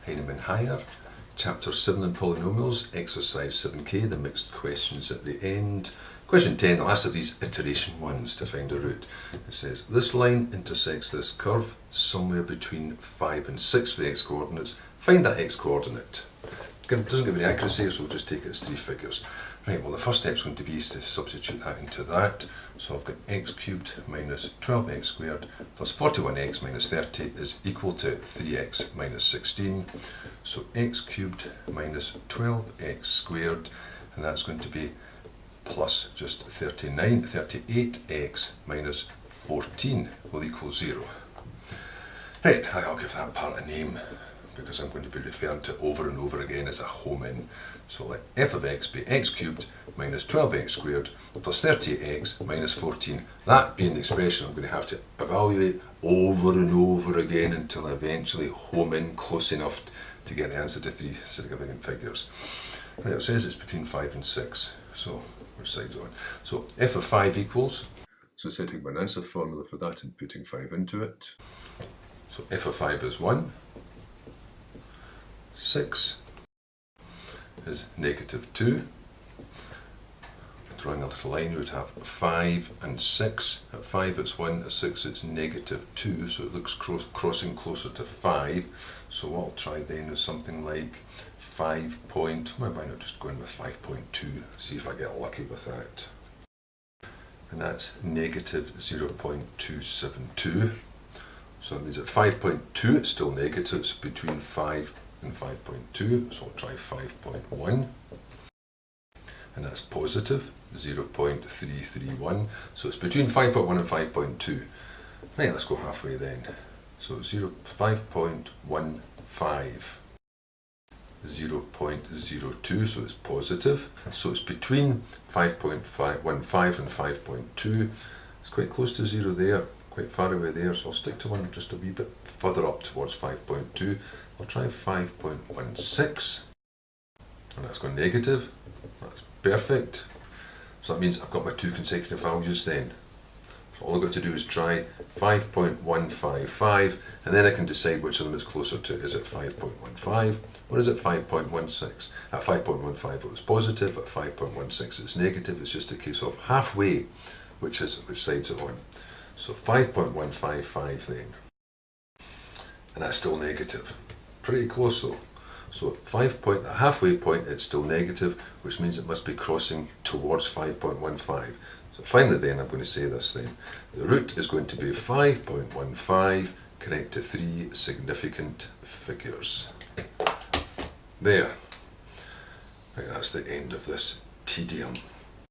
Heinemann Higher, Chapter 7 on Polynomials, Exercise 7k, the mixed questions at the end. Question 10, the last of these iteration ones to find a root. It says, this line intersects this curve somewhere between 5 and 6 for the x-coordinates. Find that x-coordinate. It doesn't give any accuracy, so we'll just take it as 3 figures. Right, well the first step is going to be to substitute that into that. So I've got x cubed minus 12x squared plus 41x minus 30 is equal to 3x minus 16. So x cubed minus 12x squared, and that's going to be plus just 38x minus 14 will equal 0. Right, I'll give that part a name, because I'm going to be referring to over and over again as a home-in. So let f of x be x cubed minus 12x squared plus 38x minus 14. That being the expression I'm going to have to evaluate over and over again until I eventually home in close enough to get the answer to 3 significant figures. Right, it says it's between 5 and 6. So which side's on? So f of 5 equals, so setting my answer formula for that and putting 5 into it. So f of 5 is 1. 6 is negative 2. Drawing a little line, we would have 5 and 6. At 5 it's 1, at 6 it's negative 2, so it looks crossing closer to 5. So what I'll try then is something like 5 point, why not just go in with 5.2, see if I get lucky with that. And that's negative 0.272. So that means at 5.2 it's still negative, it's between 5 and 5.2, so I'll try 5.1, and that's positive 0.331, so it's between 5.1 and 5.2. Right, let's go halfway then. So 5.15, 0.02, so it's positive, so it's between 5.15 and 5.2. It's quite close to 0 there, quite far away there, so I'll stick to one just a wee bit further up towards 5.2. I'll try 5.16, and that's gone negative. That's perfect. So that means I've got my 2 consecutive values then. So all I've got to do is try 5.155, and then I can decide which of them it's closer to. Is it 5.15 or is it 5.16? At 5.15 it was positive, at 5.16 it's negative. It's just a case of halfway, which side's it on. So 5.155 then, and that's still negative. Pretty close though. So at the halfway point it's still negative, which means it must be crossing towards 5.15. So finally then I'm going to say this then. The root is going to be 5.15, connect to 3 significant figures. There. Right, that's the end of this tedium.